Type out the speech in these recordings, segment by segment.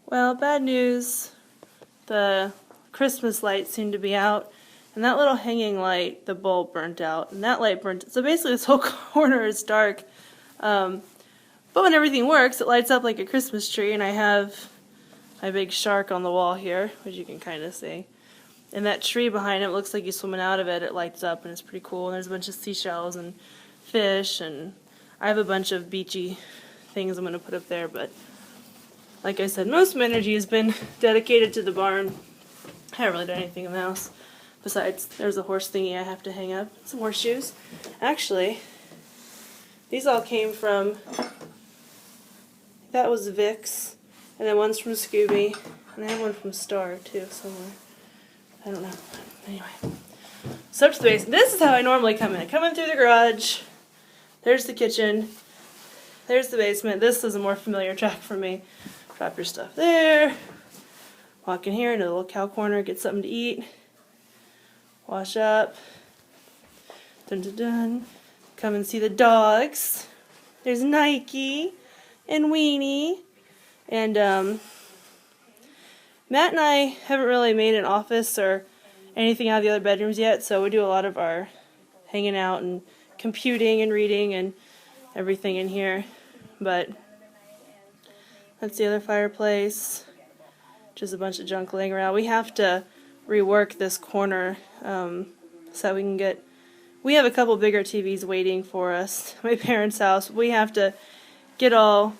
Well, bad news. The Christmas lights seem to be out, and that little hanging light, the bulb burnt out, and that light burnt. So basically, this whole corner is dark. But when everything works, it lights up like a Christmas tree, and I have my big shark on the wall here, which you can kind of see. And that tree behind it looks like he's swimming out of it. It lights up, and it's pretty cool. And there's a bunch of seashells and fish, and I have a bunch of beachy things I'm going to put up there, but like I said, most of my energy has been dedicated to the barn. I haven't really done anything in the house. Besides, there's a horse thingy I have to hang up. Some horseshoes. Actually, these all came from, that was Vicks, and then one's from Scooby, and I have one from Star too somewhere. I don't know. Anyway. So up to the basement. This is how I normally come in. I come in through the garage. There's the kitchen. There's the basement. This is a more familiar track for me. Drop your stuff there. Walk in here into the little cow corner, get something to eat. Wash up. Dun dun dun. Come and see the dogs. There's Nike and Weenie. And Matt and I haven't really made an office or anything out of the other bedrooms yet, so we do a lot of our hanging out and computing and reading and everything in here. But that's the other fireplace. Just a bunch of junk laying around. We have to rework this corner so that we can get... We have a couple bigger TVs waiting for us at my parents' house. We have to get all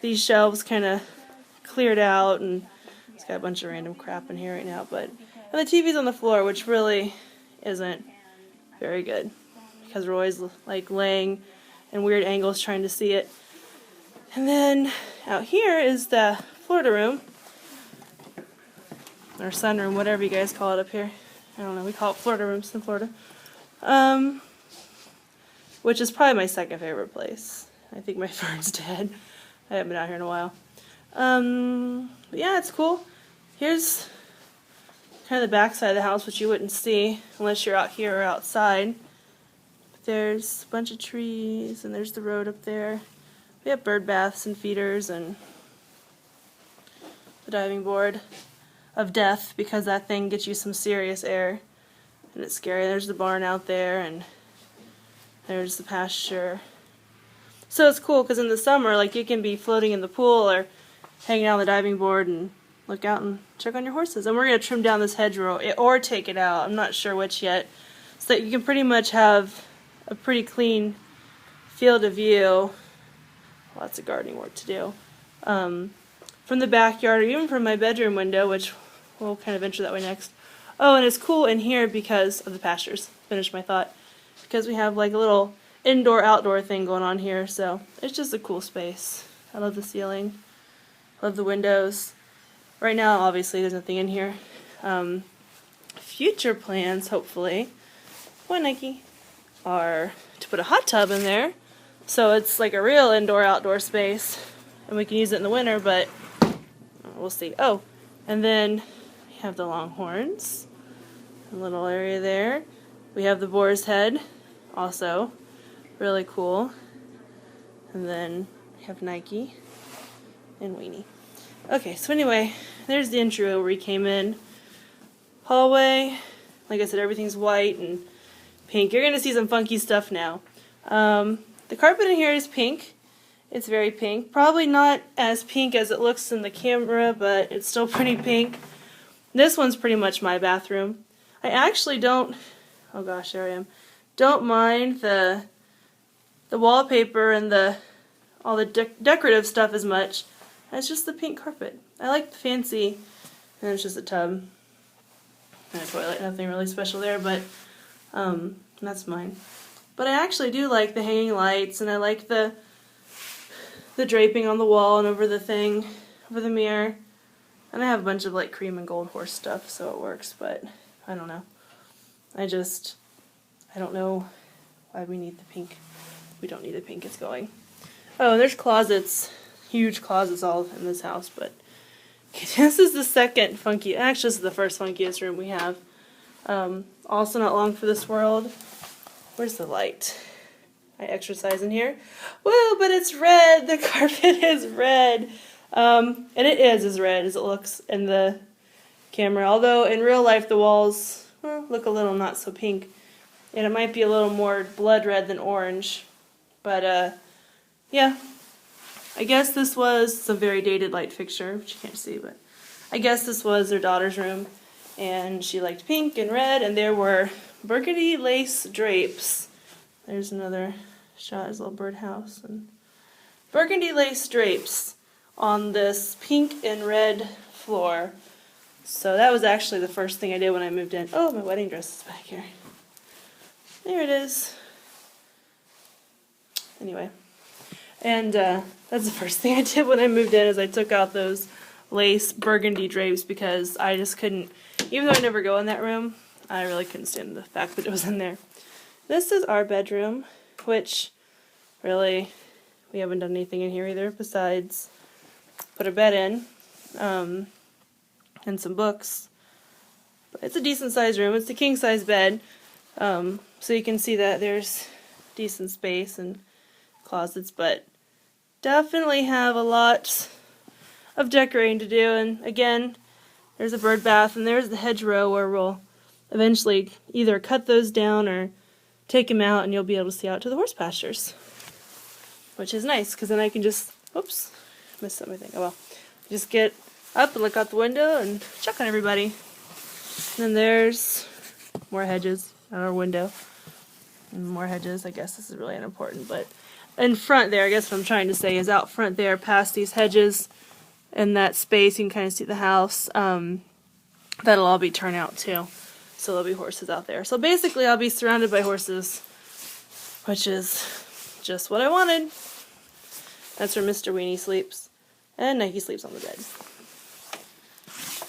these shelves kind of cleared out, and it's got a bunch of random crap in here right now. But and the TV's on the floor, which really isn't very good because we're always like laying in weird angles trying to see it. And then out here is the Florida room, or sunroom, whatever you guys call it up here. I don't know, we call it Florida rooms in Florida. Which is probably my second favorite place. I think my bird's dead. I haven't been out here in a while. But yeah, it's cool. Here's kind of the back side of the house, which you wouldn't see unless you're out here or outside. But there's a bunch of trees, and there's the road up there. We have bird baths and feeders and the diving board of death because that thing gets you some serious air and it's scary. There's the barn out there and there's the pasture. So it's cool because in the summer, like, you can be floating in the pool or hanging out on the diving board and look out and check on your horses. And we're going to trim down this hedgerow or take it out. I'm not sure which yet. So that you can pretty much have a pretty clean field of view. Lots of gardening work to do. From the backyard or even from my bedroom window, which we'll kind of venture that way next. Oh, and it's cool in here because of the pastures. Finish my thought. Because we have like a little indoor-outdoor thing going on here, so it's just a cool space. I love the ceiling. Love the windows. Right now, obviously, there's nothing in here. Future plans, hopefully, Nike, are to put a hot tub in there. So it's like a real indoor-outdoor space, and we can use it in the winter, but we'll see. Oh, and then we have the Longhorns, a little area there. We have the Boar's Head, also really cool. And then we have Nike and Weenie. Okay, so anyway, there's the intro where we came in. Hallway, like I said, everything's white and pink. You're going to see some funky stuff now. The carpet in here is pink. It's very pink. Probably not as pink as it looks in the camera, but it's still pretty pink. This one's pretty much my bathroom. I actually don't, oh gosh, there I am, don't mind the wallpaper and all the decorative stuff as much. It's just the pink carpet. I like the fancy, and it's just a tub and a toilet. Nothing really special there, but that's mine. But I actually do like the hanging lights, and I like the draping on the wall and over the thing, over the mirror. And I have a bunch of like cream and gold horse stuff, so it works, but I don't know. I don't know why we need the pink. We don't need the pink, it's going. Oh, there's closets, huge closets all in this house, but this is the second funky, actually this is the first funkiest room we have. Also not long for this world. Where's the light? I exercise in here. Woo, but it's red. The carpet is red. And it is as red as it looks in the camera, although in real life the walls look a little not so pink, and it might be a little more blood red than orange. But yeah, I guess this was a very dated light fixture, which you can't see, but I guess this was their daughter's room, and she liked pink and red, and there were burgundy lace drapes. There's another shot of his little birdhouse, and burgundy lace drapes on this pink and red floor. So that was actually the first thing I did when I moved in. Oh, my wedding dress is back here. There it is. Anyway, and that's the first thing I did when I moved in, is I took out those lace burgundy drapes, because I just couldn't, even though I never go in that room, I really couldn't stand the fact that it was in there. This is our bedroom, which really, we haven't done anything in here either besides put a bed in, and some books. But it's a decent sized room. It's a king size bed, so you can see that there's decent space and closets, but definitely have a lot of decorating to do. And again, there's a bird bath, and there's the hedgerow where we'll eventually either cut those down or take them out, and you'll be able to see out to the horse pastures, which is nice, because then I can just, oops, missed something, I think. Oh well, just get up and look out the window and check on everybody. And then there's more hedges at our window, and more hedges. I guess this is really unimportant, but in front there, I guess what I'm trying to say is out front there, past these hedges and that space, you can kind of see the house. That'll all be turned out too, so there'll be horses out there. So basically I'll be surrounded by horses, which is just what I wanted. That's where Mr. Weenie sleeps, and Nike sleeps on the bed.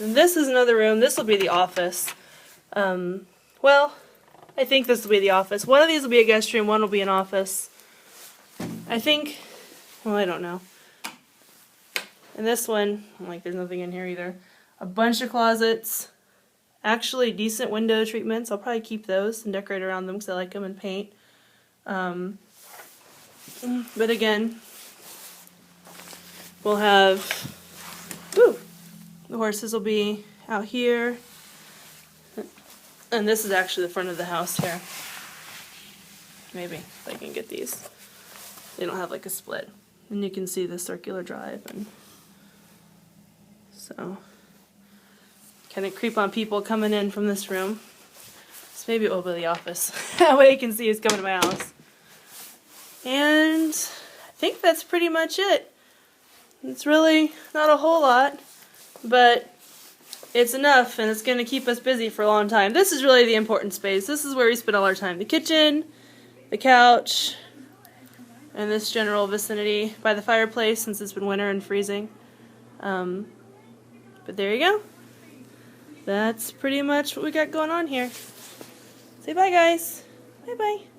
And this is another room. This will be the office. Well, I think this will be the office. One of these will be a guest room, one will be an office. I think, well, I don't know. And this one, like, there's nothing in here either. A bunch of closets. Actually, decent window treatments. I'll probably keep those and decorate around them because I like them, and paint. But again, we'll have, the horses will be out here. And this is actually the front of the house here. Maybe if I can get these. They don't have like a split. And you can see the circular drive, and so kind of creep on people coming in from this room. So maybe it will be the office. That way you can see who's coming to my house. And I think that's pretty much it. It's really not a whole lot, but it's enough, and it's going to keep us busy for a long time. This is really the important space. This is where we spend all our time. The kitchen, the couch, and this general vicinity by the fireplace, since it's been winter and freezing. But there you go. That's pretty much what we got going on here. Say bye, guys. Bye-bye.